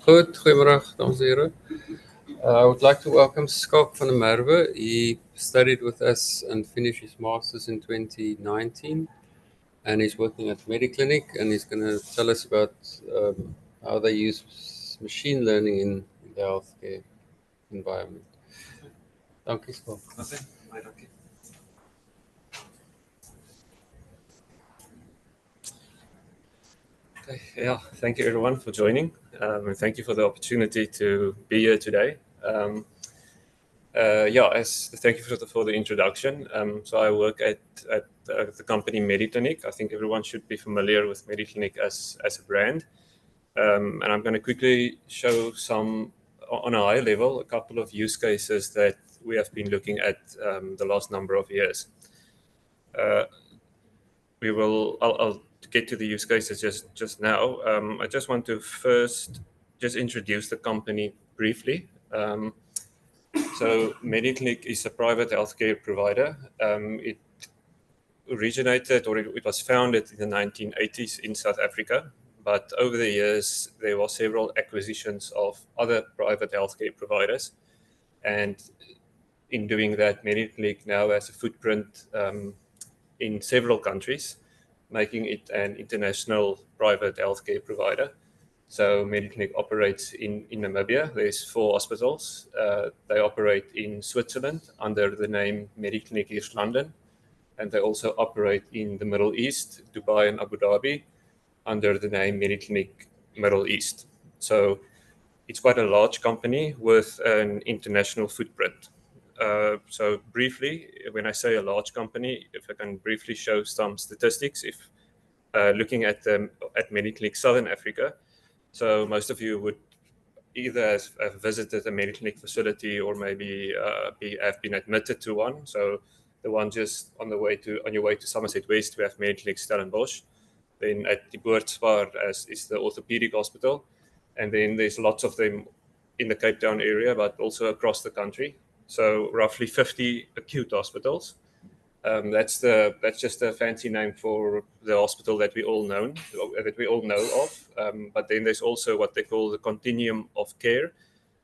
Goed, goedemiddag, dames en heren. I would like to welcome Schalk van der Merwe. He studied with us and finished his master's in 2019, and he's working at Mediclinic, and he's going to tell us about how they use machine learning in the healthcare environment. Dankie, Schalk. Okay, baie dankie. Okay, yeah, thank you everyone for joining, and thank you for the opportunity to be here today. Thank you for the introduction. So I work at the company Mediclinic. I think everyone should be familiar with Mediclinic as a brand. And I'm going to quickly show some, on a high level, a couple of use cases that we have been looking at the last number of years. I'll get to the use cases just now. I just want to first just introduce the company briefly. So Mediclinic is a private healthcare provider. It originated, or it was founded in the 1980s in South Africa. But over the years, there were several acquisitions of other private healthcare providers. And in doing that, Mediclinic now has a footprint in several countries, making it an international private healthcare provider. So Mediclinic operates in Namibia. There's 4 hospitals. They operate in Switzerland under the name Mediclinic East London. And they also operate in the Middle East, Dubai and Abu Dhabi, under the name Mediclinic Middle East. So it's quite a large company with an international footprint. So briefly, when I say a large company, if I can briefly show some statistics, if looking at Mediclinic Southern Africa, so most of you would either have visited a Mediclinic facility or maybe have been admitted to one. So the one just on your way to Somerset West, we have Mediclinic Stellenbosch. Then at the Boortspar is the orthopedic hospital. And then there's lots of them in the Cape Town area, but also across the country. So roughly 50 acute hospitals. That's just a fancy name for the hospital that we all know of. But then there's also what they call the continuum of care.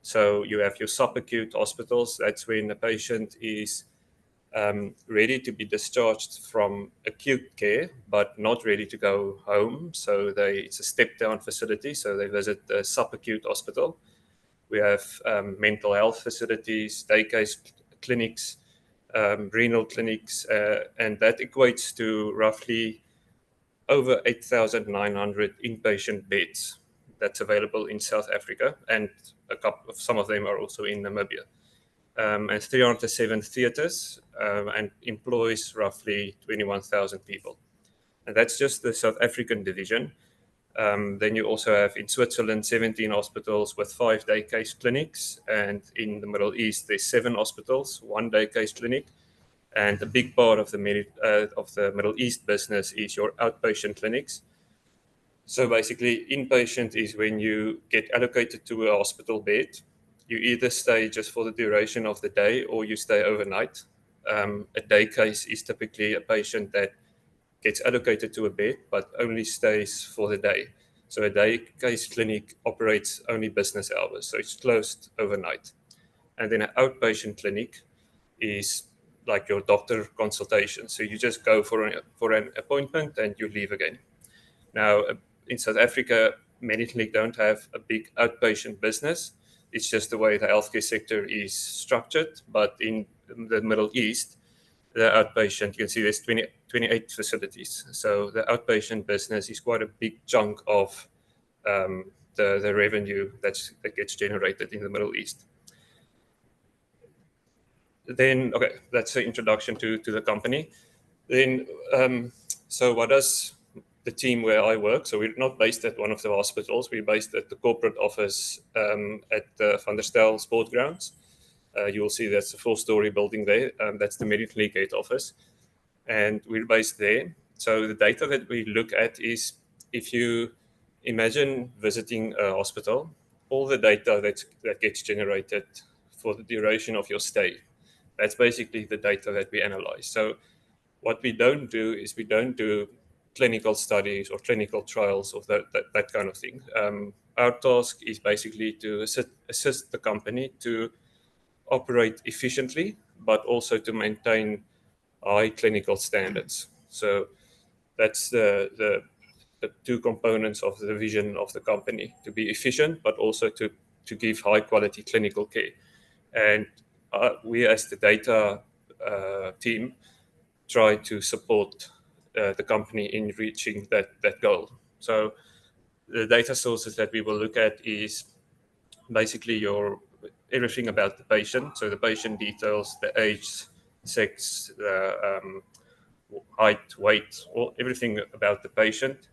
So you have your subacute hospitals. That's when a patient is ready to be discharged from acute care, but not ready to go home. So it's a step-down facility. So they visit the subacute hospital. We have mental health facilities, day case clinics, renal clinics, and that equates to roughly over 8,900 inpatient beds that's available in South Africa, and some of them are also in Namibia. And 307 theatres, and employs roughly 21,000 people. And that's just the South African division. Then you also have in Switzerland 17 hospitals with 5 day case clinics, and in the Middle East there's 7 hospitals, 1 day case clinic, and a big part of the Middle East business is your outpatient clinics. So basically, inpatient is when you get allocated to a hospital bed. You either stay just for the duration of the day or you stay overnight. A day case is typically a patient that gets allocated to a bed, but only stays for the day. So a day case clinic operates only business hours, so it's closed overnight. And then an outpatient clinic is like your doctor consultation. So you just go for an appointment and you leave again. Now, in South Africa, Mediclinic don't have a big outpatient business. It's just the way the healthcare sector is structured. But in the Middle East, the outpatient, you can see there's 28 facilities. So the outpatient business is quite a big chunk of the revenue that gets generated in the Middle East. Then, okay, that's the introduction to the company. Then, so what does the team where I work? So we're not based at one of the hospitals. We're based at the corporate office at the Van der Stel Sport Grounds. You will see that's a 4-story building there. That's the Mediclinic head office. And we're based there. So the data that we look at is, if you imagine visiting a hospital, all the data that gets generated for the duration of your stay, that's basically the data that we analyze. So what we don't do is we don't do clinical studies or clinical trials or that kind of thing. Our task is basically to assist the company to operate efficiently, but also to maintain high clinical standards. So that's the two components of the vision of the company: to be efficient, but also to give high quality clinical care. And we, as the data team, try to support the company in reaching that goal. So the data sources that we will look at is basically everything about the patient. So the patient details, the age, sex, the height, weight, everything about the patient.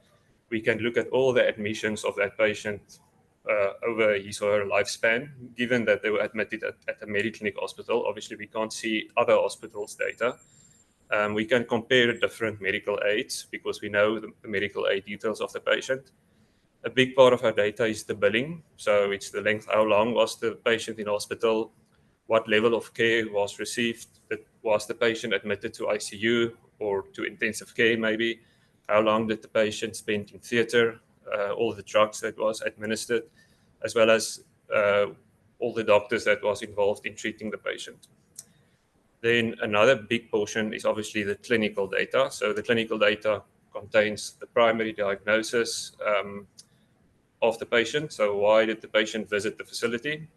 We can look at all the admissions of that patient over his or her lifespan, given that they were admitted at a Mediclinic hospital. Obviously, we can't see other hospitals' data. We can compare different medical aids because we know the medical aid details of the patient. A big part of our data is the billing. So it's the length, how long was the patient in hospital, what level of care was received, was the patient admitted to ICU or to intensive care maybe, how long did the patient spend in theater, all the drugs that was administered, as well as all the doctors that was involved in treating the patient. Then another big portion is obviously the clinical data. So the clinical data contains the primary diagnosis of the patient. So why did the patient visit the facility?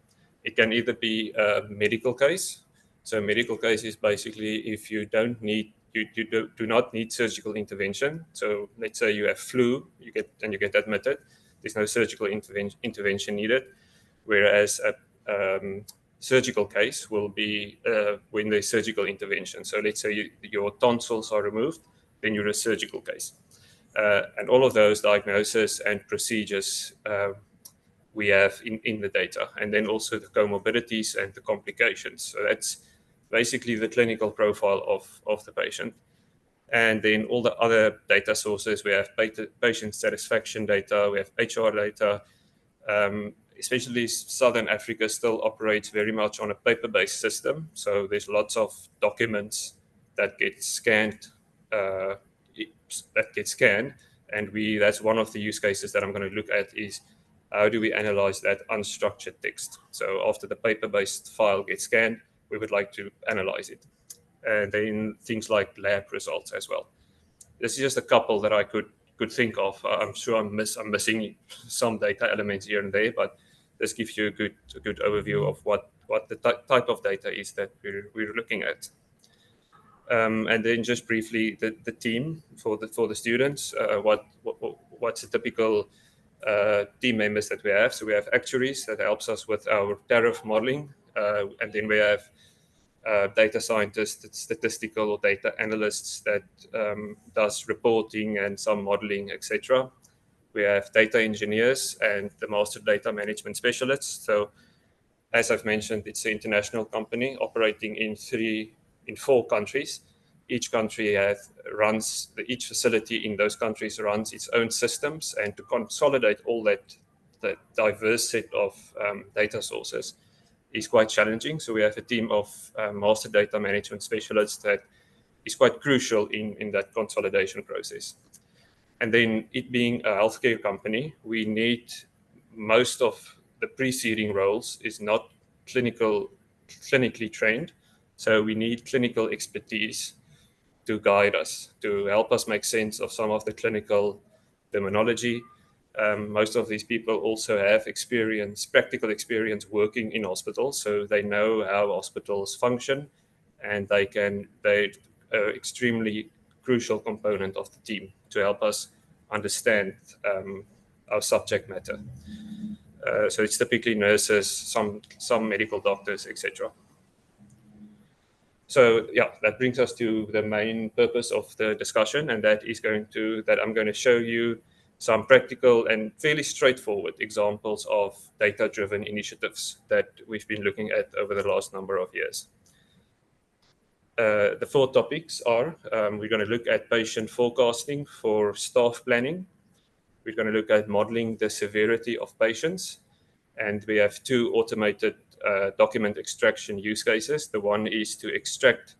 It can either be a medical case. So a medical case is basically if you do not need surgical intervention. So let's say you have flu, you get admitted. There's no surgical intervention needed. Whereas a surgical case will be when there's surgical intervention. So let's say your tonsils are removed, then you're a surgical case. And all of those diagnoses and procedures we have in the data, and then also the comorbidities and the complications. So that's basically the clinical profile of the patient. And then all the other data sources, we have patient satisfaction data, we have HR data. Especially Southern Africa still operates very much on a paper-based system. So there's lots of documents that get scanned, and that's one of the use cases that I'm going to look at is how do we analyze that unstructured text. So after the paper-based file gets scanned, we would like to analyze it. And then things like lab results as well. This is just a couple that I could think of. I'm sure I'm missing some data elements here and there, but this gives you a good overview of what the type of data is that we're looking at. And then just briefly, the team for the students. What's the typical team members that we have? So we have actuaries that helps us with our tariff modeling, and then we have data scientists, statistical or data analysts that does reporting and some modeling, etc. We have data engineers and the master data management specialists. So as I've mentioned, it's an international company operating in 4 countries. Each facility in those countries runs its own systems, and to consolidate all that diverse set of data sources is quite challenging. So we have a team of master data management specialists that is quite crucial in that consolidation process. And then it being a healthcare company, we need most of the preceding roles is not clinically trained. So we need clinical expertise to guide us, to help us make sense of some of the clinical terminology. Most of these people also have practical experience working in hospitals, so they know how hospitals function, and they're an extremely crucial component of the team to help us understand our subject matter. So it's typically nurses, some medical doctors, etc. So yeah, that brings us to the main purpose of the discussion, and that I'm going to show you some practical and fairly straightforward examples of data-driven initiatives that we've been looking at over the last number of years. The 4 topics are, we're going to look at patient forecasting for staff planning. We're going to look at modeling the severity of patients. And we have 2 automated document extraction use cases. The one is to extract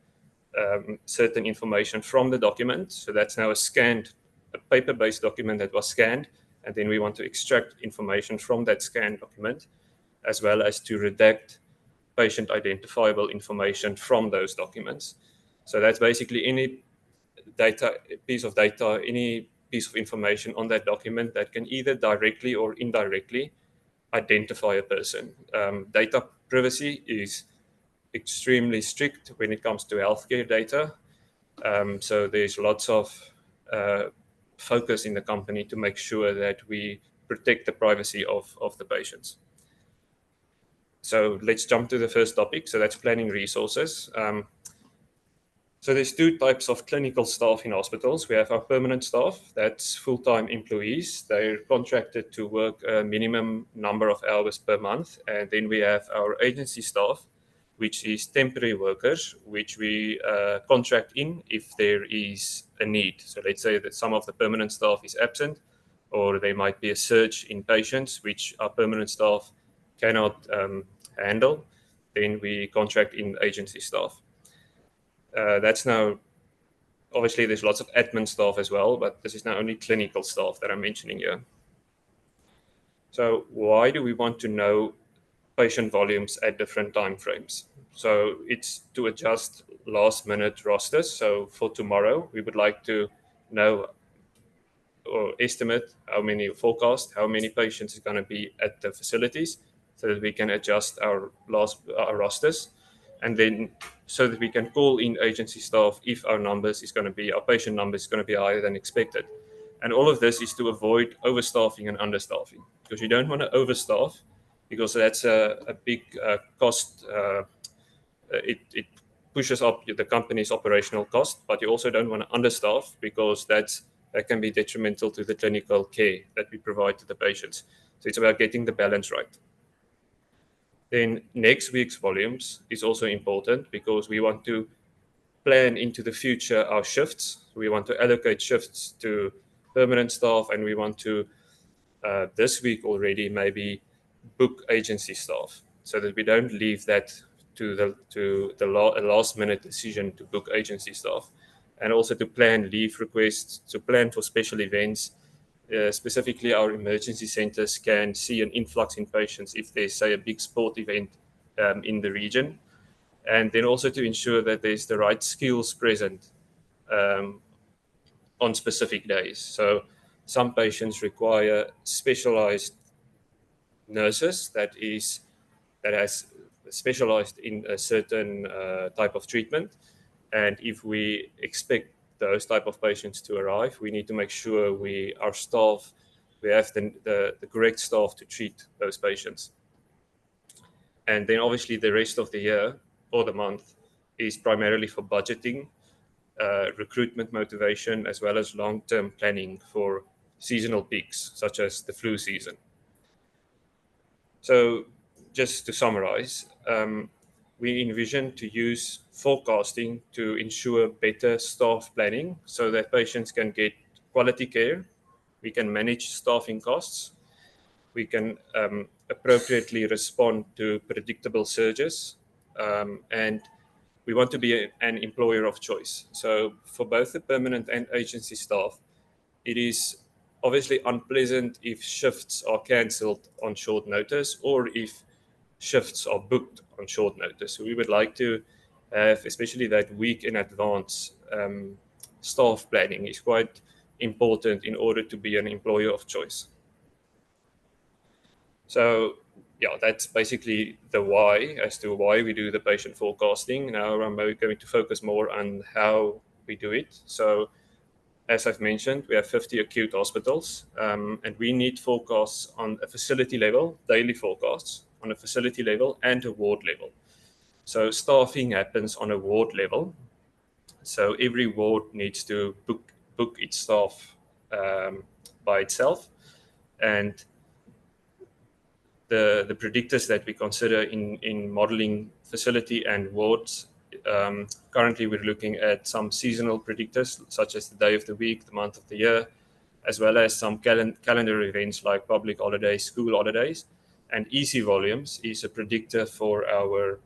certain information from the document. So that's now a scanned a paper-based document that was scanned, and then we want to extract information from that scanned document, as well as to redact patient identifiable information from those documents. So that's basically any piece of data, any piece of information on that document that can either directly or indirectly identify a person. Data privacy is extremely strict when it comes to healthcare data. So there's lots of focus in the company to make sure that we protect the privacy of the patients. So let's jump to the first topic. So that's planning resources. So there's two types of clinical staff in hospitals. We have our permanent staff, that's full-time employees. They're contracted to work a minimum number of hours per month. And then we have our agency staff, which is temporary workers, which we contract in if there is a need. So let's say that some of the permanent staff is absent, or there might be a surge in patients, which our permanent staff cannot handle, then we contract in agency staff. That's now, obviously there's lots of admin staff as well, but this is now only clinical staff that I'm mentioning here. So why do we want to know patient volumes at different time frames? So it's to adjust last minute rosters. So for tomorrow, we would like to know or estimate how many patients is going to be at the facilities, so that we can adjust our rosters, and then so that we can call in agency staff if our patient numbers is going to be higher than expected. And all of this is to avoid overstaffing and understaffing, because you don't want to overstaff, because that's a big cost. It pushes up the company's operational cost, but you also don't want to understaff, because that can be detrimental to the clinical care that we provide to the patients. So it's about getting the balance right. Then next week's volumes is also important, because we want to plan into the future our shifts. We want to allocate shifts to permanent staff, and we want to this week already maybe book agency staff, so that we don't leave that to the last minute decision to book agency staff, and also to plan leave requests, to plan for special events. Specifically, our emergency centers can see an influx in patients if there's, say, a big sport event in the region, and then also to ensure that there's the right skills present on specific days. So some patients require specialized nurses that has specialized in a certain type of treatment, and if we expect those type of patients to arrive, we need to make sure we have the correct staff to treat those patients. And then obviously the rest of the year or the month is primarily for budgeting, recruitment motivation, as well as long-term planning for seasonal peaks, such as the flu season. So just to summarize, we envision to use forecasting to ensure better staff planning, so that patients can get quality care. We can manage staffing costs. We can appropriately respond to predictable surges, and we want to be an employer of choice. So for both the permanent and agency staff, it is obviously unpleasant if shifts are cancelled on short notice, or if shifts are booked on short notice. So we would like to have, especially that week in advance, staff planning is quite important in order to be an employer of choice. So yeah, that's basically the why, as to why we do the patient forecasting. Now I'm going to focus more on how we do it. So as I've mentioned, we have 50 acute hospitals, and we need forecasts on a facility level, daily forecasts on a facility level and a ward level. So staffing happens on a ward level. So every ward needs to book its staff by itself. And the predictors that we consider in modeling facility and wards, currently we're looking at some seasonal predictors, such as the day of the week, the month of the year, as well as some calendar events like public holidays, school holidays. And EC volumes is a predictor for our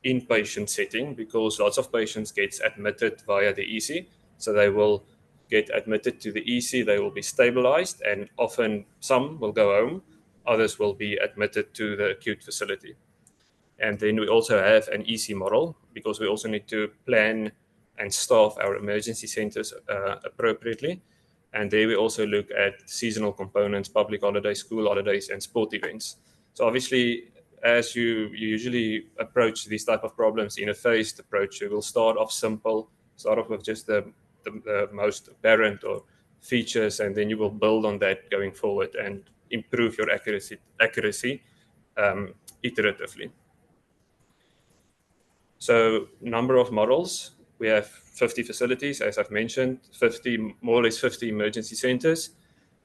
inpatient setting, because lots of patients get admitted via the EC, so they will get admitted to the EC, they will be stabilized, and often some will go home, others will be admitted to the acute facility. And then we also have an EC model, because we also need to plan and staff our emergency centers appropriately. And there we also look at seasonal components, public holidays, school holidays, and sport events. So obviously, as you usually approach these type of problems in a phased approach, you will start off simple, start off with just the most apparent or features, and then you will build on that going forward and improve your accuracy iteratively. So number of models, we have 50 facilities, as I've mentioned, more or less 50 emergency centers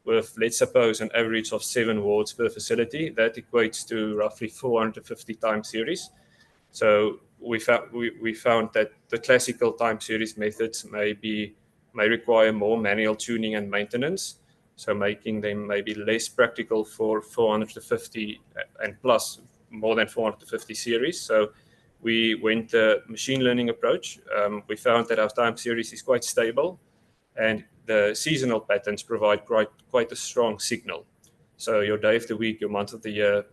with, let's suppose, an average of 7 wards per facility. That equates to roughly 450 time series. So we found that the classical time series methods may require more manual tuning and maintenance, so making them maybe less practical for 450 and plus more than 450 series. So we went the machine learning approach. We found that our time series is quite stable, and the seasonal patterns provide quite a strong signal. So your day of the week, your month of the year,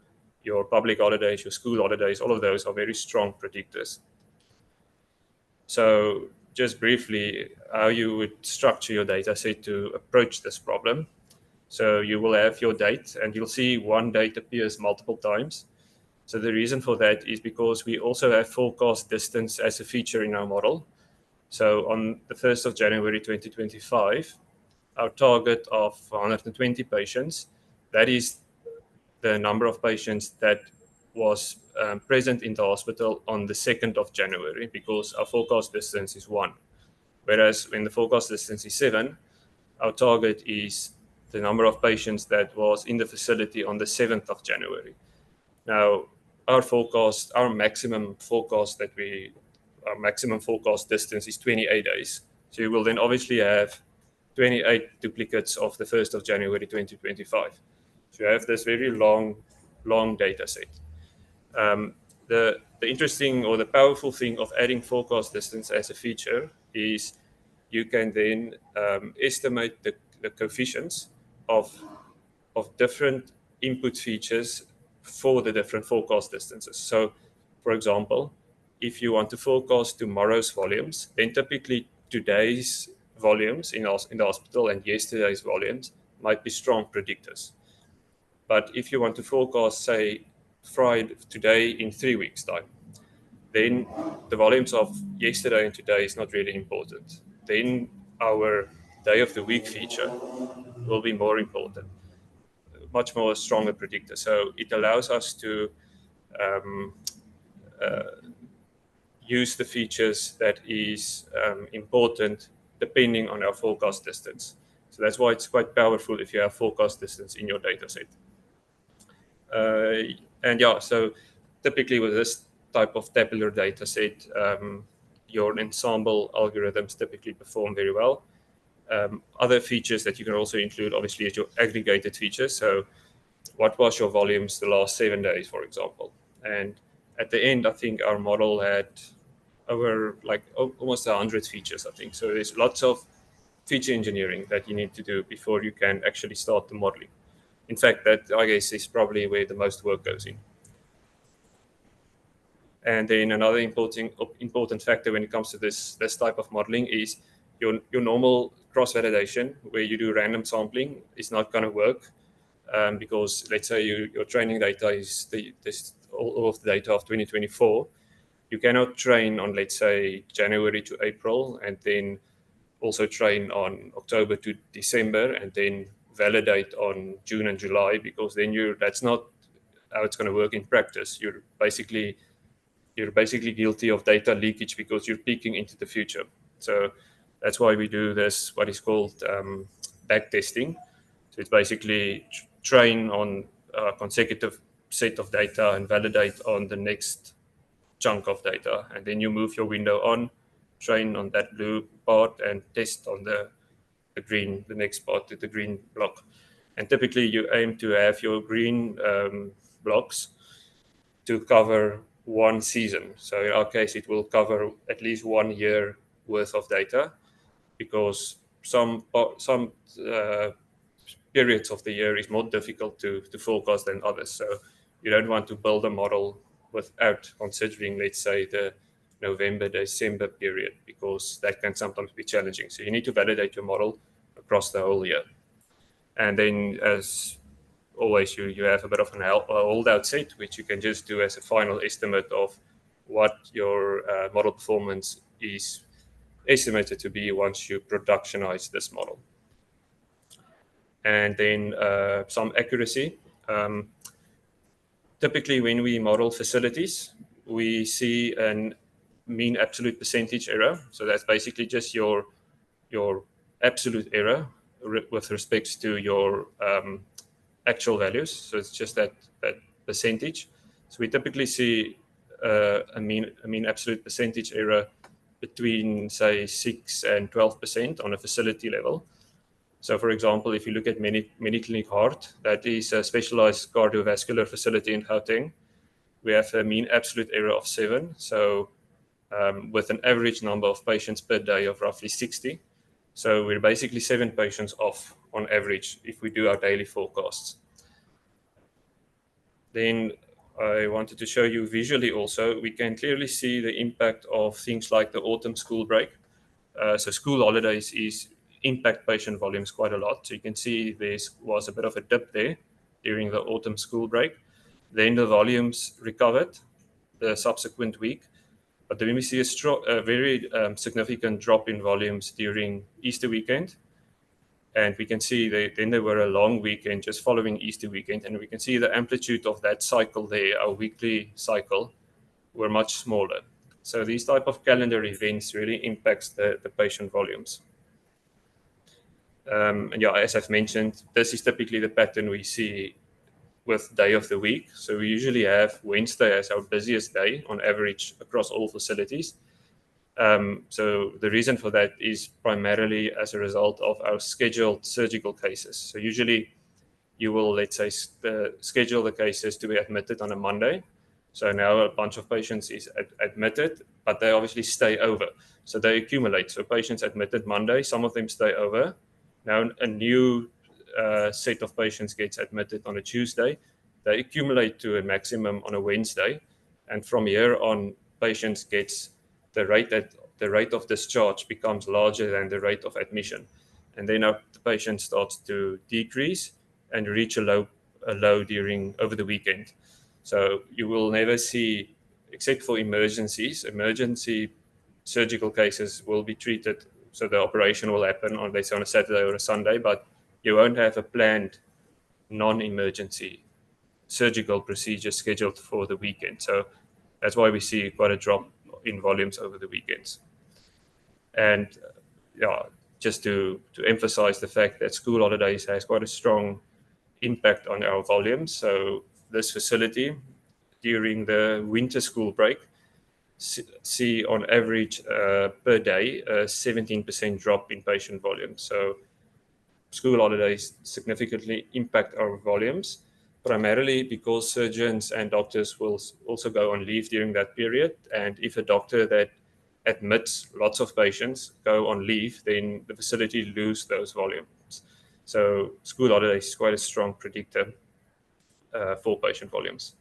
your public holidays, your school holidays, all of those are very strong predictors. So just briefly, how you would structure your data set to approach this problem. So you will have your date, and you'll see one date appears multiple times. So the reason for that is because we also have forecast distance as a feature in our model. So on the 1st of January 2025, our target of 120 patients, that is the number of patients that was present in the hospital on the 2nd of January, because our forecast distance is 1. Whereas when the forecast distance is 7, our target is the number of patients that was in the facility on the 7th of January. Now, our maximum forecast distance is 28 days. So you will then obviously have 28 duplicates of the 1st of January 2025. So you have this very long data set. The interesting or the powerful thing of adding forecast distance as a feature is you can then estimate the coefficients of different input features for the different forecast distances. So, for example, if you want to forecast tomorrow's volumes, then typically today's volumes in the hospital and yesterday's volumes might be strong predictors. But if you want to forecast, say, Friday today in 3 weeks' time, then the volumes of yesterday and today is not really important. Then our day of the week feature will be more important, much more stronger predictor. So it allows us to use the features that is important depending on our forecast distance. So that's why it's quite powerful if you have forecast distance in your data set. And yeah, so typically with this type of tabular data set, your ensemble algorithms typically perform very well. Other features that you can also include, obviously, is your aggregated features. So what was your volumes the last 7 days, for example? And at the end, I think our model had over almost 100 features, I think. So there's lots of feature engineering that you need to do before you can actually start the modeling. In fact, that, I guess, is probably where the most work goes in. And then another important factor when it comes to this type of modeling is your normal cross-validation, where you do random sampling, is not going to work because, let's say, your training data is all of the data of 2024. You cannot train on, let's say, January to April, and then also train on October to December, and then validate on June and July, because then that's not how it's going to work in practice. You're basically guilty of data leakage because you're peeking into the future. So that's why we do this, what is called back testing. So it's basically train on a consecutive set of data and validate on the next chunk of data, and then you move your window on, train on that blue part, and test on the next part, the green block. And typically you aim to have your green blocks to cover one season. So in our case, it will cover at least 1 year worth of data, because some periods of the year is more difficult to forecast than others. So you don't want to build a model without considering, let's say, the November, December period, because that can sometimes be challenging. So you need to validate your model across the whole year. And then, as always, you have a bit of a holdout set, which you can just do as a final estimate of what your model performance is estimated to be once you productionize this model. And then some accuracy. Typically, when we model facilities, we see a mean absolute percentage error. So that's basically just your absolute error with respect to your actual values. So it's just that percentage. So we typically see a mean absolute percentage error between, say, 6 and 12% on a facility level. So, for example, if you look at Mediclinic Heart, that is a specialized cardiovascular facility in Gauteng, we have a mean absolute error of 7. So, with an average number of patients per day of roughly 60. So, we're basically 7 patients off on average if we do our daily forecasts. Then I wanted to show you visually also, we can clearly see the impact of things like the autumn school break. So school holidays impact patient volumes quite a lot. So you can see there was a bit of a dip there during the autumn school break. Then the volumes recovered the subsequent week. But then we see a very significant drop in volumes during Easter weekend. And we can see then there were a long weekend just following Easter weekend. And we can see the amplitude of that cycle there, our weekly cycle, were much smaller. So these type of calendar events really impacts the patient volumes. And yeah, as I've mentioned, this is typically the pattern we see with day of the week. So we usually have Wednesday as our busiest day on average across all facilities. So the reason for that is primarily as a result of our scheduled surgical cases. So usually you will, let's say, schedule the cases to be admitted on a Monday. So now a bunch of patients is admitted, but they obviously stay over. So they accumulate. So patients admitted Monday, some of them stay over. Now a new set of patients gets admitted on a Tuesday. They accumulate to a maximum on a Wednesday. And from here on, patients gets the rate of discharge becomes larger than the rate of admission. And then the patient starts to decrease and reach a low over the weekend. So you will never see, except for emergency surgical cases will be treated. So the operation will happen on, let's say, on a Saturday or a Sunday, but you won't have a planned non-emergency surgical procedure scheduled for the weekend. So that's why we see quite a drop in volumes over the weekends. And yeah, just to emphasize the fact that school holidays has quite a strong impact on our volumes. So this facility during the winter school break see on average per day a 17% drop in patient volume. So school holidays significantly impact our volumes, primarily because surgeons and doctors will also go on leave during that period. And if a doctor that admits lots of patients go on leave, then the facility lose those volumes. So school holidays is quite a strong predictor for patient volumes.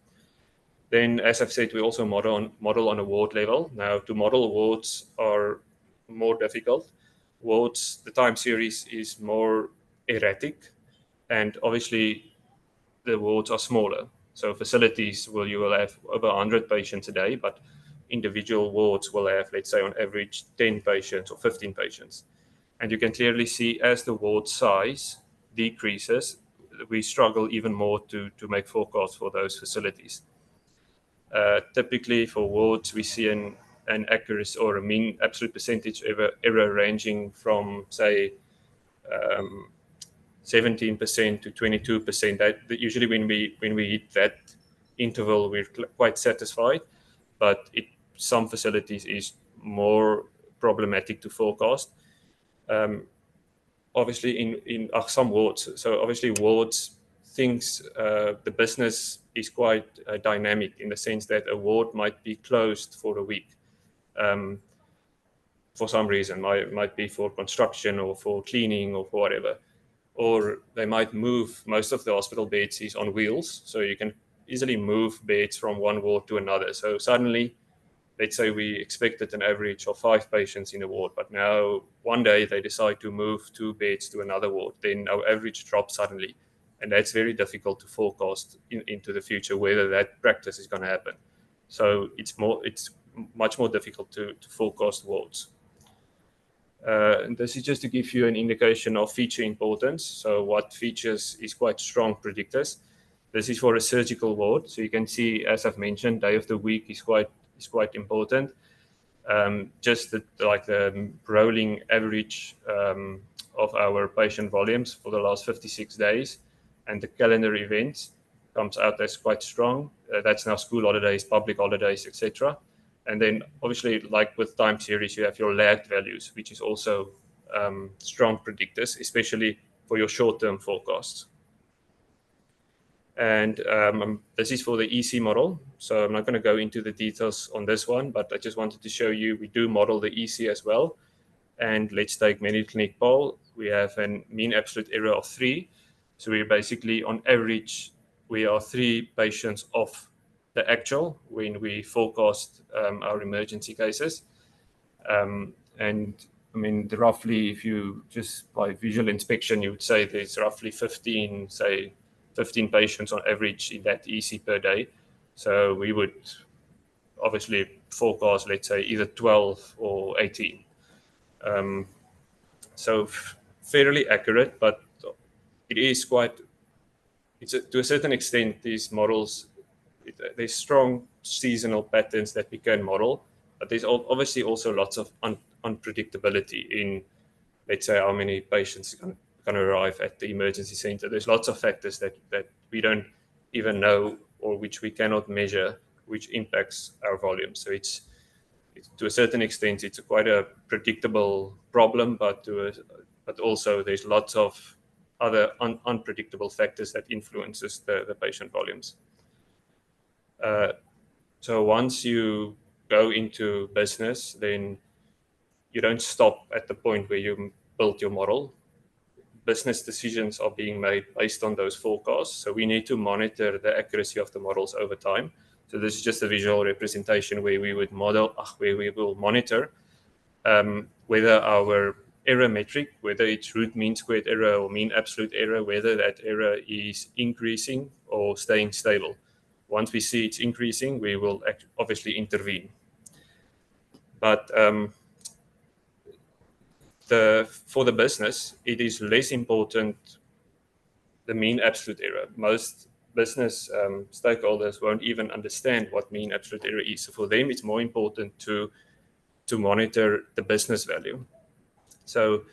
Then, as I've said, we also model on a ward level. Now, to model wards are more difficult. Wards, the time series is more erratic, and obviously the wards are smaller. So facilities you will have over 100 patients a day, but individual wards will have, let's say, on average 10 patients or 15 patients. And you can clearly see as the ward size decreases, we struggle even more to make forecasts for those facilities. Typically for wards, we see an accuracy or a mean absolute percentage error ranging from, say, 17% to 22%. That usually when we hit that interval, we're quite satisfied. But some facilities is more problematic to forecast. Obviously, in some wards. So obviously, wards things the business is quite dynamic in the sense that a ward might be closed for a week. for some reason, might be for construction or for cleaning or for whatever. Or they might move, most of the hospital beds is on wheels, so you can easily move beds from one ward to another. So suddenly, let's say we expected an average of 5 patients in a ward, but now one day they decide to move 2 beds to another ward, then our average drops suddenly. And that's very difficult to forecast into the future whether that practice is going to happen. So it's much more difficult to forecast wards. And this is just to give you an indication of feature importance. So what features is quite strong predictors. This is for a surgical ward. So you can see, as I've mentioned, day of the week is quite important. Just like the rolling average of our patient volumes for the last 56 days, and the calendar events comes out as quite strong. That's now school holidays, public holidays, etc. And then obviously, like with time series, you have your lagged values, which is also strong predictors, especially for your short-term forecasts. And this is for the EC model. So I'm not going to go into the details on this one, but I just wanted to show you we do model the EC as well. And let's take Mediclinic poll. We have a mean absolute error of 3. So we're basically, on average, we are 3 patients off the actual when we forecast our emergency cases. And I mean, roughly, if you just by visual inspection, you would say there's roughly 15 patients on average in that EC per day. So we would obviously forecast, let's say, either 12 or 18. So fairly accurate, but it is quite, to a certain extent, these models, there's strong seasonal patterns that we can model, but there's obviously also lots of unpredictability in, let's say, how many patients are going to arrive at the emergency center. There's lots of factors that we don't even know, or which we cannot measure, which impacts our volume. So it's to a certain extent, it's quite a predictable problem, but also there's lots of other unpredictable factors that influences the patient volumes. So once you go into business, then you don't stop at the point where you build your model. Business decisions are being made based on those forecasts. So we need to monitor the accuracy of the models over time. So this is just a visual representation where we would where we will monitor whether our error metric, whether it's root mean squared error or mean absolute error, whether that error is increasing or staying stable. Once we see it's increasing, we will obviously intervene. But for the business, it is less important, the mean absolute error. Most business stakeholders won't even understand what mean absolute error is. So for them, it's more important to monitor the business value. So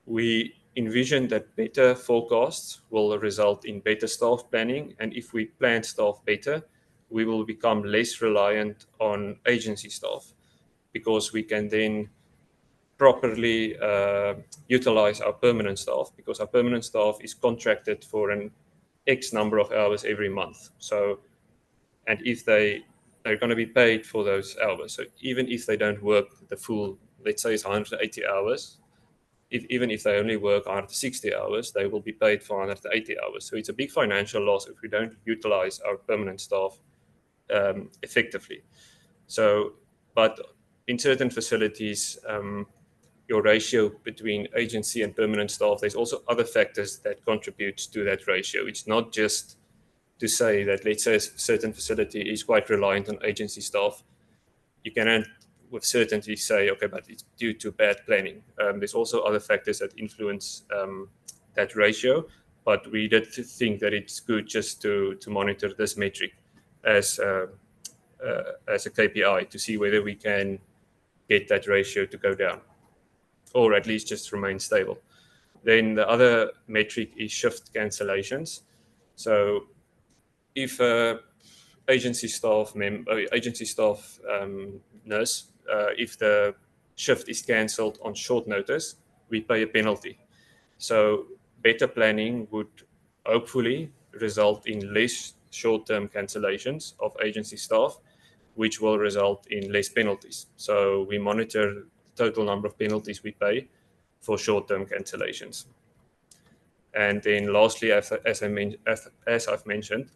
we envision that better forecasts will result in better staff planning. And if we plan staff better, we will become less reliant on agency staff, because we can then properly utilize our permanent staff, because our permanent staff is contracted for an X number of hours every month. So, and if they're going to be paid for those hours. So even if they don't work the full, let's say it's 180 hours, even if they only work 160 hours, they will be paid for 180 hours. So it's a big financial loss if we don't utilize our permanent staff effectively. So, but in certain facilities, your ratio between agency and permanent staff, there's also other factors that contribute to that ratio. It's not just to say that, let's say, a certain facility is quite reliant on agency staff. You cannot with certainty say, okay, but it's due to bad planning. There's also other factors that influence that ratio, but we did think that it's good just to monitor this metric as a KPI to see whether we can get that ratio to go down, or at least just remain stable. Then the other metric is shift cancellations. So if agency staff nurse, if the shift is cancelled on short notice, we pay a penalty. So better planning would hopefully result in less short-term cancellations of agency staff, which will result in less penalties. So we monitor total number of penalties we pay for short-term cancellations. And then lastly, as I've mentioned,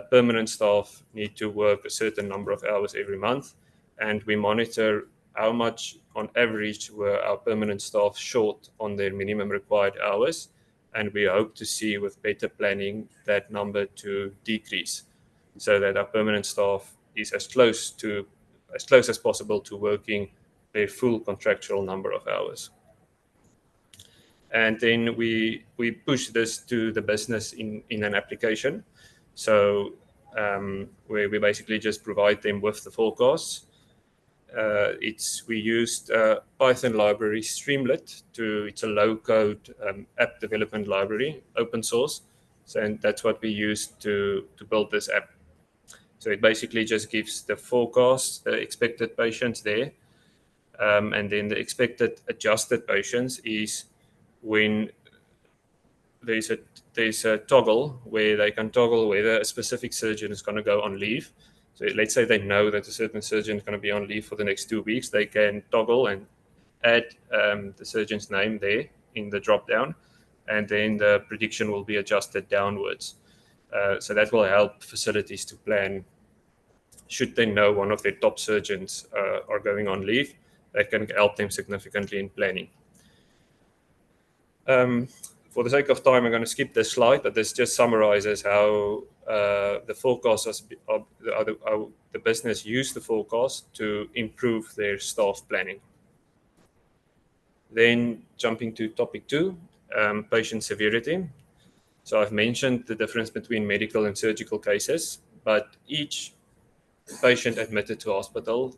permanent staff need to work a certain number of hours every month, and we monitor how much on average were our permanent staff short on their minimum required hours, and we hope to see with better planning that number to decrease so that our permanent staff is as close as possible to working their full contractual number of hours. And then we push this to the business in an application. So where we basically just provide them with the forecasts. We used Python library Streamlit it's a low-code app development library, open source. So, and that's what we used to build this app. So it basically just gives the forecast, the expected patients there. And then the expected adjusted patients is when there's a toggle where they can toggle whether a specific surgeon is going to go on leave. So let's say they know that a certain surgeon is going to be on leave for the next 2 weeks. They can toggle and add the surgeon's name there in the drop down, and then the prediction will be adjusted downwards. So that will help facilities to plan. Should they know one of their top surgeons are going on leave, that can help them significantly in planning. For the sake of time, I'm going to skip this slide, but this just summarizes how the forecast, how the business used the forecast to improve their staff planning. Then jumping to topic 2, patient severity. So I've mentioned the difference between medical and surgical cases, but each patient admitted to hospital,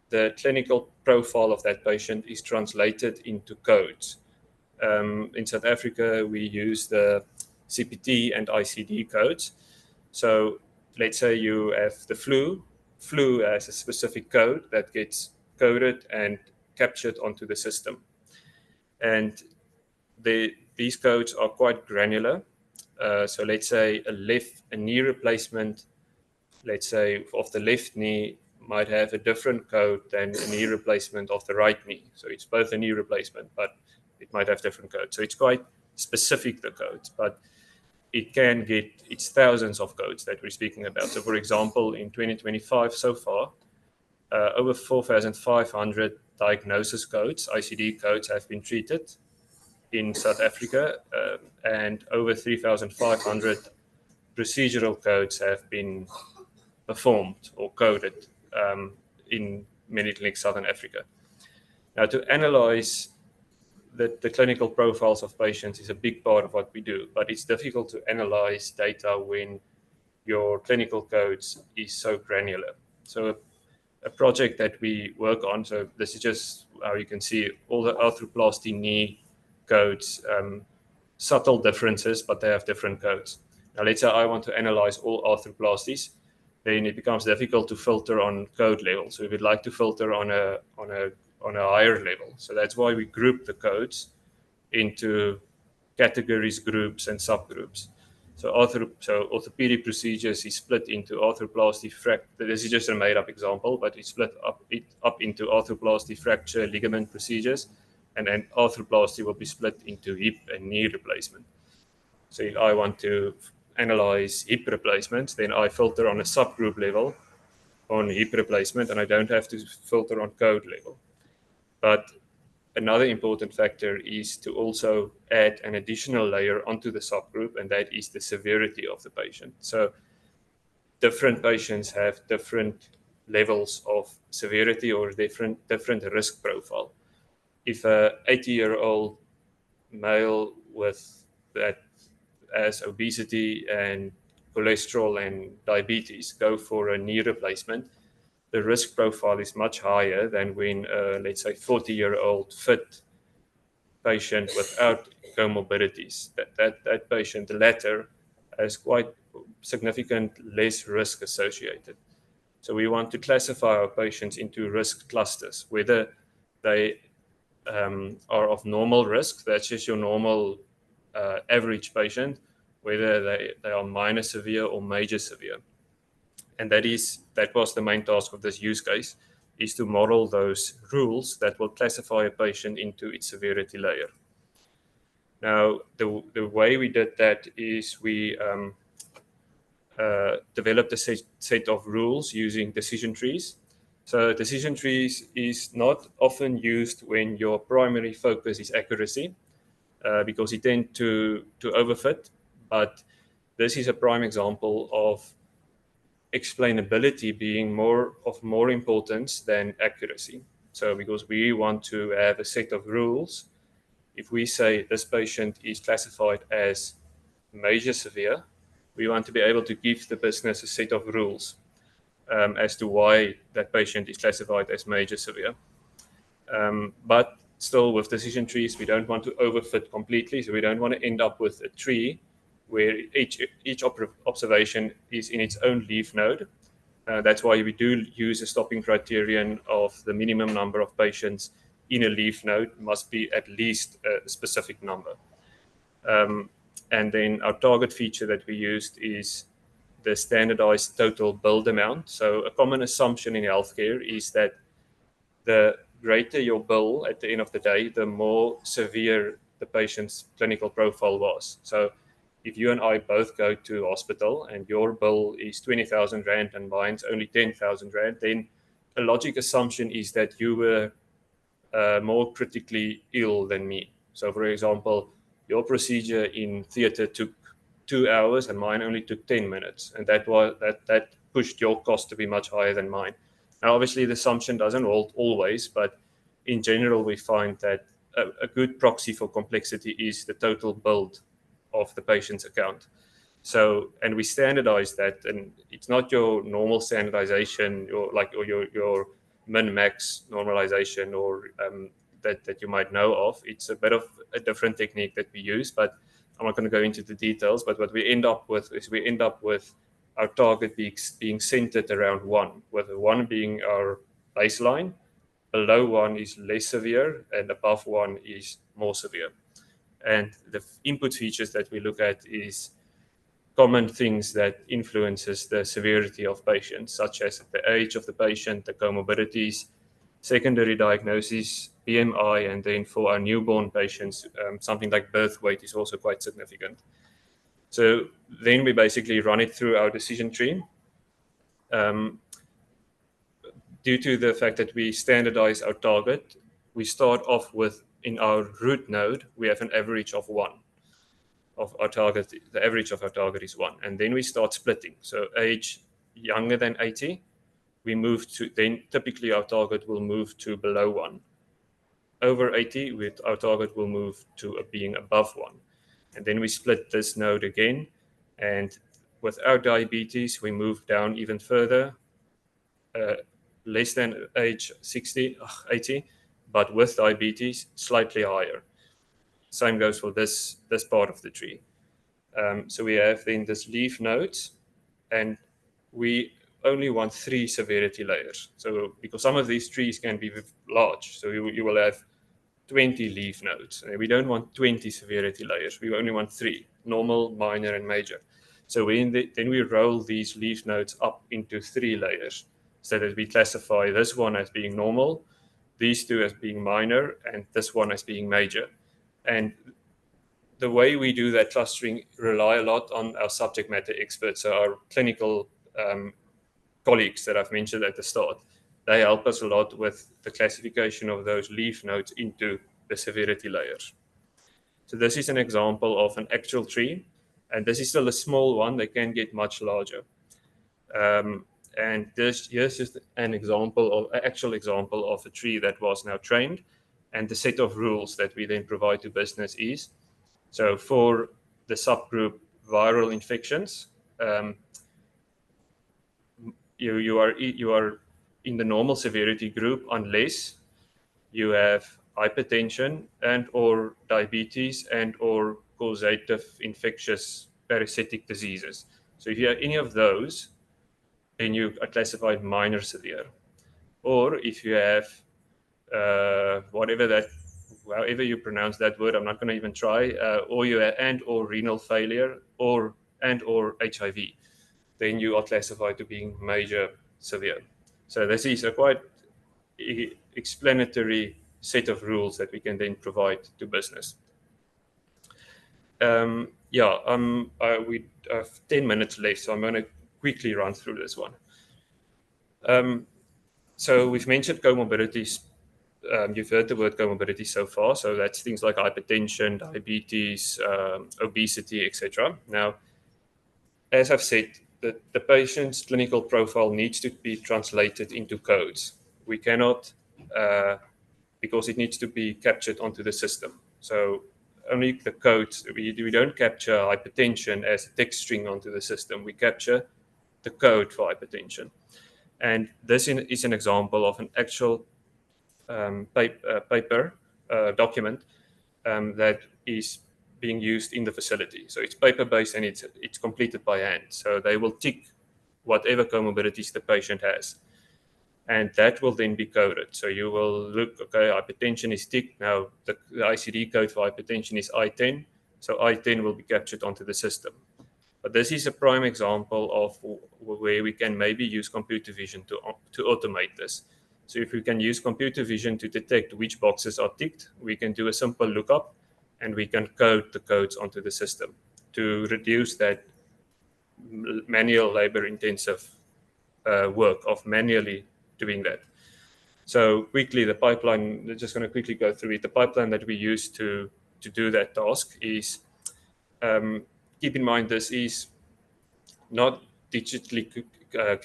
the clinical profile of that patient is translated into codes. In South Africa, we use the CPT and ICD codes. So let's say you have the flu. Flu has a specific code that gets coded and captured onto the system. And these codes are quite granular. So let's say a knee replacement, let's say of the left knee, might have a different code than a knee replacement of the right knee. So it's both a knee replacement, but it might have different codes. So it's quite specific, the codes, but it's thousands of codes that we're speaking about. So for example, in 2025 so far, over 4,500 diagnosis codes, ICD codes, have been treated in South Africa, and over 3,500 procedural codes have been performed or coded in Mediclinic Southern Africa. Now, to analyze the clinical profiles of patients is a big part of what we do, but it's difficult to analyze data when your clinical codes is so granular. So a project that we work on, so this is just how you can see all the arthroplasty knee codes, subtle differences, but they have different codes. Now, let's say I want to analyze all arthroplasties, then it becomes difficult to filter on code level. So we would like to filter on a higher level. So that's why we group the codes into categories, groups, and subgroups. So orthopedic procedures is split into arthroplasty, this is just a made-up example, but it's split up into arthroplasty, fracture, ligament procedures, and then arthroplasty will be split into hip and knee replacement. So if I want to analyze hip replacements, then I filter on a subgroup level on hip replacement, and I don't have to filter on code level. But another important factor is to also add an additional layer onto the subgroup, and that is the severity of the patient. So different patients have different levels of severity or different risk profile. If a 80-year-old male that has obesity and cholesterol and diabetes go for a knee replacement, the risk profile is much higher than when, let's say, 40-year-old fit patient without comorbidities. That patient, the latter, has quite significant less risk associated. So we want to classify our patients into risk clusters, whether they are of normal risk, that's just your normal average patient, whether they are minor severe or major severe. And that was the main task of this use case, is to model those rules that will classify a patient into its severity layer. Now, the way we did that is we developed a set of rules using decision trees. So decision trees is not often used when your primary focus is accuracy, because you tend to overfit, but this is a prime example of explainability being of more importance than accuracy. So because we want to have a set of rules, if we say this patient is classified as major severe, we want to be able to give the business a set of rules as to why that patient is classified as major severe. But still, with decision trees, we don't want to overfit completely. So we don't want to end up with a tree where each observation is in its own leaf node. That's why we do use a stopping criterion of the minimum number of patients in a leaf node must be at least a specific number. And then our target feature that we used is the standardized total billed amount. So a common assumption in healthcare is that the greater your bill at the end of the day, the more severe the patient's clinical profile was. So if you and I both go to hospital and your bill is 20,000 Rand and mine's only 10,000 Rand, then a logic assumption is that you were more critically ill than me. So for example, your procedure in theater took 2 hours and mine only took 10 minutes. And that pushed your cost to be much higher than mine. Now, obviously, the assumption doesn't hold always, but in general, we find that a good proxy for complexity is the total build of the patient's account. So, and we standardize that, and it's not your normal standardization, your min-max normalization, or that you might know of. It's a bit of a different technique that we use, but I'm not going to go into the details. But what we end up with is our target being centered around 1, with 1 being our baseline, below 1 is less severe, and above 1 is more severe. And the input features that we look at is common things that influences the severity of patients, such as the age of the patient, the comorbidities, secondary diagnosis, BMI, and then for our newborn patients, something like birth weight is also quite significant. So then we basically run it through our decision tree. Due to the fact that we standardize our target, we start off with, in our root node, we have an average of 1 of our target. The average of our target is 1. And then we start splitting. So age younger than 80, we move to, then typically our target will move to below 1. Over 80, our target will move to being above 1. And then we split this node again. And without diabetes, we move down even further, less than age 80, but with diabetes, slightly higher. Same goes for this part of the tree. So we have then this leaf nodes, and we only want 3 severity layers. So because some of these trees can be large, so you will have 20 leaf nodes. And we don't want 20 severity layers. We only want 3, normal, minor, and major. So then we roll these leaf nodes up into 3 layers, so that we classify this one as being normal, these 2 as being minor, and this one as being major. And the way we do that clustering rely a lot on our subject matter experts, so our clinical colleagues that I've mentioned at the start. They help us a lot with the classification of those leaf nodes into the severity layers. So this is an example of an actual tree, and this is still a small one. They can get much larger. And here's just an actual example of a tree that was now trained, and the set of rules that we then provide to business is, so for the subgroup viral infections, you are in the normal severity group unless you have hypertension and or diabetes and or causative infectious parasitic diseases. So if you have any of those, then you are classified minor severe. Or if you have however you pronounce that word, I'm not going to even try, or you have or renal failure or HIV, then you are classified to being major severe. So this is a quite explanatory set of rules that we can then provide to business. We have 10 minutes left, so I'm going to quickly run through this one. So we've mentioned comorbidities. You've heard the word comorbidity so far, so that's things like hypertension, diabetes, obesity, etc. Now, as I've said, the patient's clinical profile needs to be translated into codes. We cannot, because it needs to be captured onto the system. So only the codes, we don't capture hypertension as a text string onto the system. We capture the code for hypertension. And this is an example of an actual document that is being used in the facility. So it's paper-based and it's completed by hand. So they will tick whatever comorbidities the patient has. And that will then be coded. So you will look, okay, hypertension is ticked. Now the ICD code for hypertension is I10. So I10 will be captured onto the system. But this is a prime example of where we can maybe use computer vision to automate this. So if we can use computer vision to detect which boxes are ticked, we can do a simple lookup and we can code the codes onto the system to reduce that manual labor-intensive work of manually doing that. So quickly, the pipeline, we're just going to quickly go through it. The pipeline that we use to do that task is, keep in mind, this is not digitally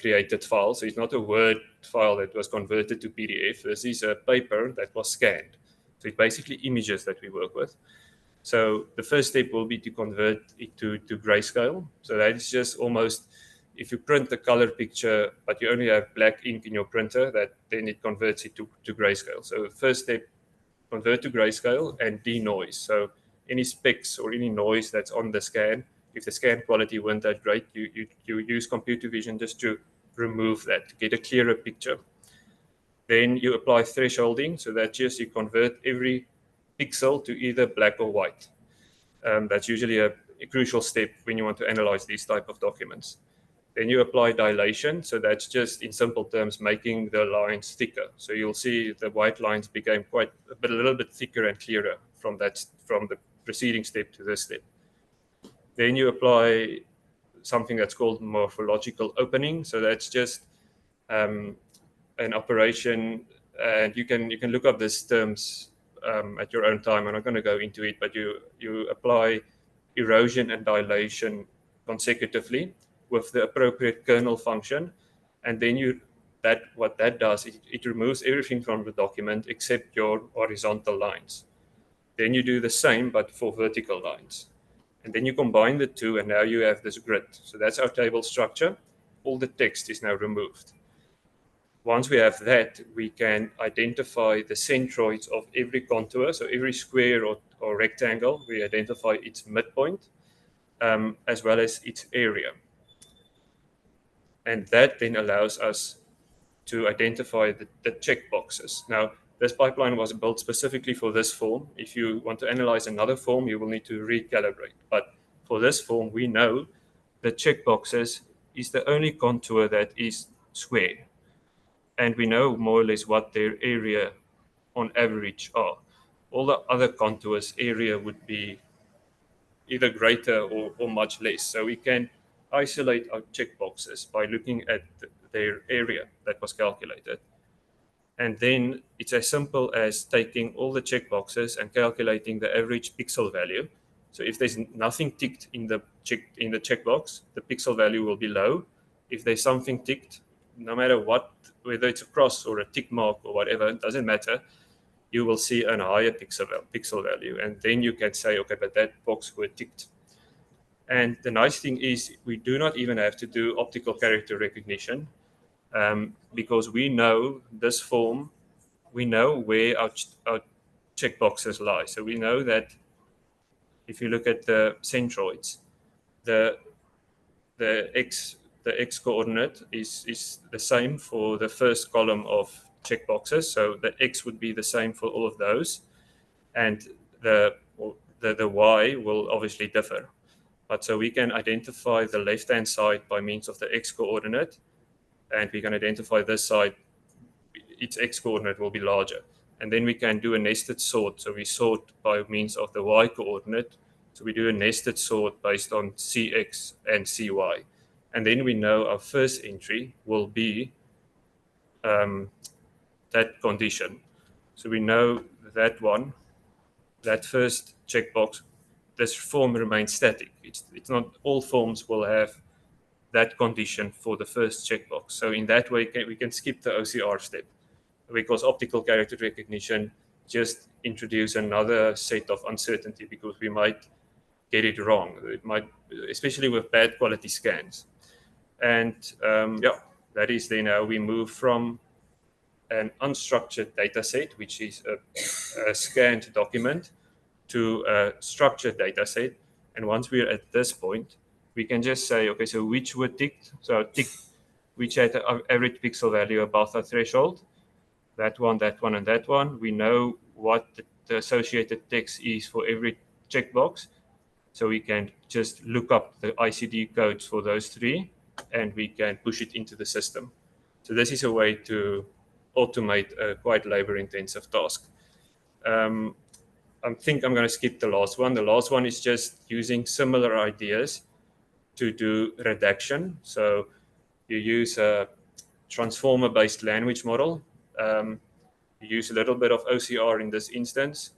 created file. So it's not a Word file that was converted to PDF. This is a paper that was scanned. So it's basically images that we work with. So the first step will be to convert it to grayscale. So that is just almost, if you print the color picture, but you only have black ink in your printer, then it converts it to grayscale. So the first step, convert to grayscale and denoise. So any specks or any noise that's on the scan, if the scan quality weren't that great, you use computer vision just to remove that, to get a clearer picture. Then you apply thresholding. So that's just you convert every pixel to either black or white. That's usually a crucial step when you want to analyze these type of documents. Then you apply dilation. So that's just, in simple terms, making the lines thicker. So you'll see the white lines became a little bit thicker and clearer from the preceding step to this step. Then you apply something that's called morphological opening. So that's just an operation, and you can look up these terms at your own time. I'm not going to go into it, but you apply erosion and dilation consecutively with the appropriate kernel function, and then what that does, it removes everything from the document except your horizontal lines. Then you do the same, but for vertical lines. And then you combine the two, and now you have this grid. So that's our table structure. All the text is now removed. Once we have that, we can identify the centroids of every contour. So every square or rectangle, we identify its midpoint, as well as its area. And that then allows us to identify the checkboxes. Now, this pipeline was built specifically for this form. If you want to analyze another form, you will need to recalibrate. But for this form, we know the checkboxes is the only contour that is square. And we know more or less what their area on average are. All the other contours area would be either greater or much less. So we can isolate our checkboxes by looking at their area that was calculated. And then it's as simple as taking all the checkboxes and calculating the average pixel value. So if there's nothing ticked in the checkbox, the pixel value will be low. If there's something ticked, no matter what, whether it's a cross or a tick mark or whatever, it doesn't matter, you will see a higher pixel value. And then you can say, okay, but that box were ticked. And the nice thing is we do not even have to do optical character recognition, because we know this form, we know where our checkboxes lie. So we know that if you look at the centroids, the x coordinate is the same for the first column of checkboxes. So the x would be the same for all of those, and the y will obviously differ. But so we can identify the left-hand side by means of the x coordinate, and we can identify this side its x coordinate will be larger. And then we can do a nested sort. So we sort by means of the y coordinate. So we do a nested sort based on cx and cy. And then we know our first entry will be that condition. So we know that one, that first checkbox, this form remains static. It's not all forms will have that condition for the first checkbox. So in that way, we can skip the OCR step, because optical character recognition just introduce another set of uncertainty, because we might get it wrong. It might, especially with bad quality scans. And yeah, that is then how we move from an unstructured data set, which is a scanned document, to a structured data set. And once we're at this point, we can just say, okay, so which were ticked? So tick which had an average pixel value above that threshold, that one, and that one. We know what the associated text is for every checkbox. So we can just look up the ICD codes for those three, and we can push it into the system. So this is a way to automate a quite labor-intensive task. I think I'm going to skip the last one. The last one is just using similar ideas to do redaction. So you use a transformer-based language model. You use a little bit of OCR in this instance,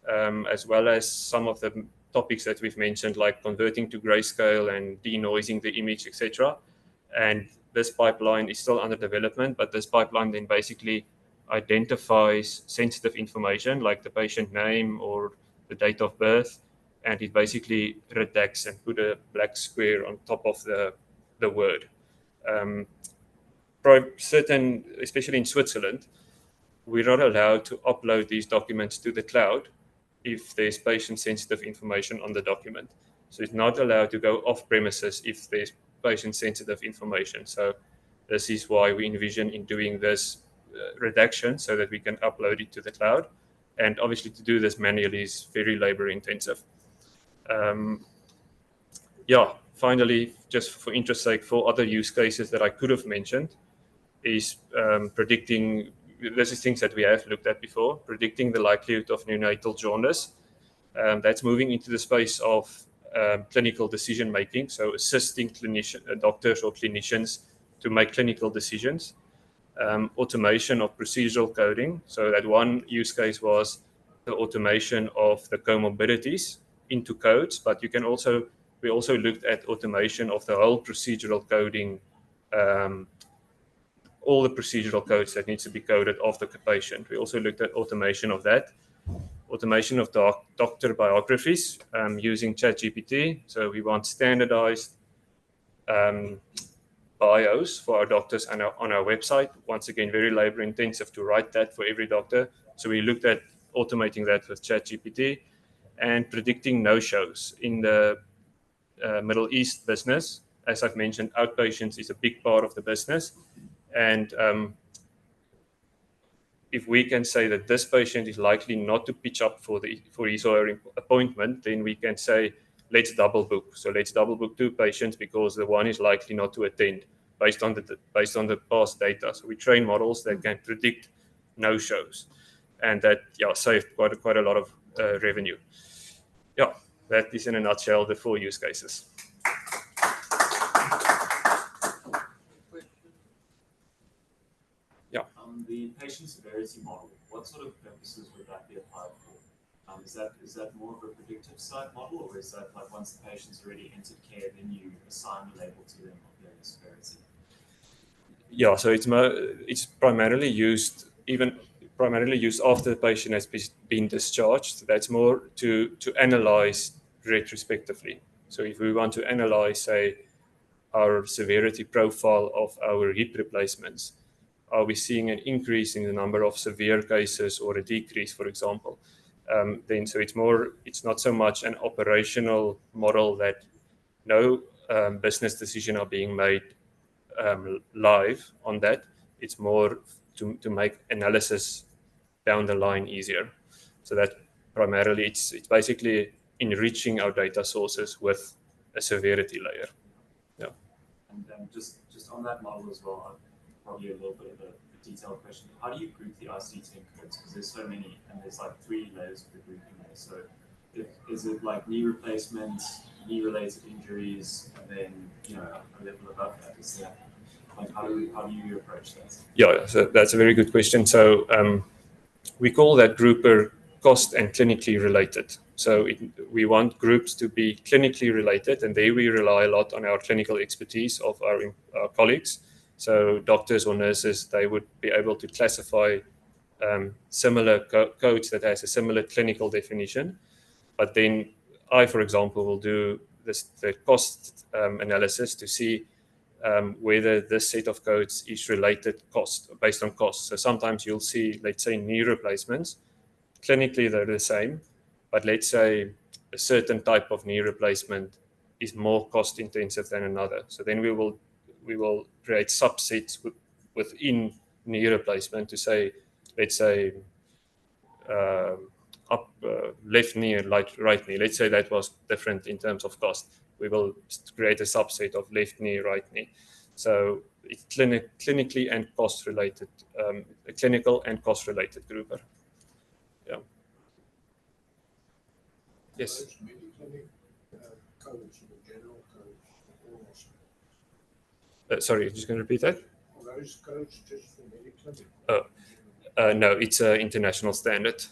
as well as some of the topics that we've mentioned, like converting to grayscale and denoising the image, etc. And this pipeline is still under development, but this pipeline then basically identifies sensitive information like the patient name or the date of birth, and it basically redacts and put a black square on top of the word. Certain, especially in Switzerland, we're not allowed to upload these documents to the cloud if there's patient-sensitive information on the document. So it's not allowed to go off premises if there's patient-sensitive information. So this is why we envision in doing this redaction so that we can upload it to the cloud. And obviously to do this manually is very labor-intensive. Yeah, finally, just for interest's sake, for other use cases that I could have mentioned, is predicting, this is things that we have looked at before, predicting the likelihood of neonatal jaundice. That's moving into the space of clinical decision making, so assisting doctors or clinicians to make clinical decisions. Automation of procedural coding, so that one use case was the automation of the comorbidities into codes, but we also looked at automation of the whole procedural coding, all the procedural codes that needs to be coded of the patient. We also looked at automation of that, automation of doctor biographies using ChatGPT. So we want standardized bios for our doctors on our website. Once again, very labor intensive to write that for every doctor. So we looked at automating that with ChatGPT, and predicting no-shows in the Middle East business. As I've mentioned, outpatients is a big part of the business. And if we can say that this patient is likely not to pitch up for his or her appointment, then we can say, let's double book. So let's double book 2 patients because the one is likely not to attend based on the past data. So we train models that can predict no-shows, and that saved quite a lot of revenue. Yeah, that is in a nutshell the 4 use cases. Yeah. The patient severity model, what sort of purposes would that be applied for? Is that more of a predictive side model, or is that like once the patient's already entered care, then you assign a label to them of their severity? Yeah, so it's primarily used after the patient has been discharged. So that's more to analyze retrospectively. So if we want to analyze, say, our severity profile of our hip replacements, are we seeing an increase in the number of severe cases or a decrease, for example? Then so it's not so much an operational model that no business decision are being made live on that. It's more to make analysis down the line easier. So that primarily it's basically enriching our data sources with a severity layer. Yeah. And then just on that model as well, probably a little bit of a detailed question. How do you group the ICD-10 codes? Because there's so many, and there's like 3 layers of the grouping there. So is it like knee replacement, knee-related injuries, and then a level above that? Is that like how do you approach that? Yeah, so that's a very good question. So we call that grouper cost and clinically related. So we want groups to be clinically related, and there we rely a lot on our clinical expertise of our colleagues. So doctors or nurses, they would be able to classify similar codes that has a similar clinical definition. But then I, for example, will do the cost analysis to see whether this set of codes is related based on cost. So sometimes you'll see, let's say, knee replacements. Clinically, they're the same, but let's say a certain type of knee replacement is more cost intensive than another. So then we will create subsets within knee replacement to say, let's say, left knee and right knee. Let's say that was different in terms of cost. We will create a subset of left knee, right knee. So it's clinically and cost related, a clinical and cost related grouper. Yeah. Yes. Sorry, you're just going to repeat that? Are those codes just for Mediclinic? No, it's an international standard.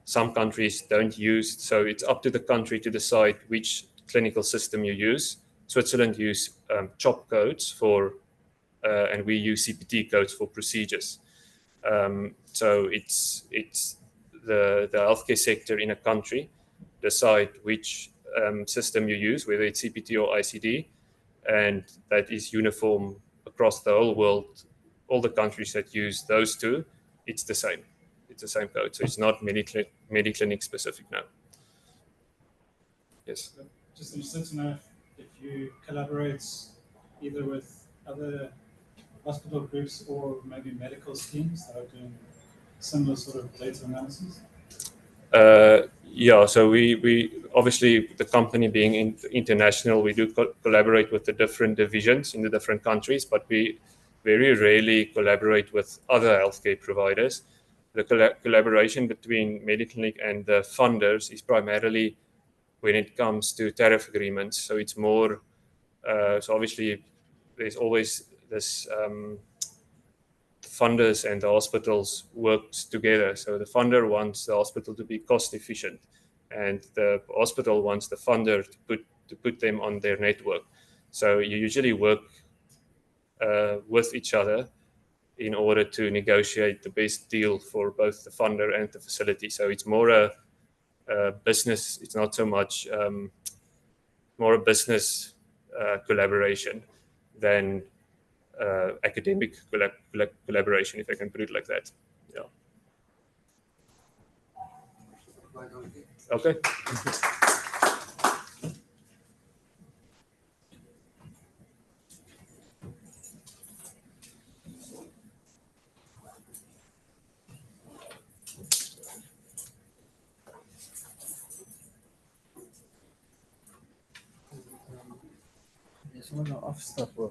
Some countries don't use, so it's up to the country to decide which clinical system you use. Switzerland use CHOP codes and we use CPT codes for procedures. So it's the healthcare sector in a country decide which system you use, whether it's CPT or ICD, and that is uniform across the whole world. All the countries that use those two, it's the same. It's the same code. So it's not Mediclinic specific now. Yes. Just interested to know if you collaborate either with other hospital groups or maybe medical schemes that are doing similar sort of data analysis? Yeah, so we obviously, the company being international, we do collaborate with the different divisions in the different countries, but we very rarely collaborate with other healthcare providers. The collaboration between Mediclinic and the funders is primarily when it comes to tariff agreements. So it's more, so obviously there's always this funders and the hospitals works together. So the funder wants the hospital to be cost efficient, and the hospital wants the funder to put them on their network. So you usually work with each other in order to negotiate the best deal for both the funder and the facility. So it's more a business. It's not so much more a business collaboration than academic collaboration, if I can put it like that. Yeah. Okay. Dis moet nou afstap ook.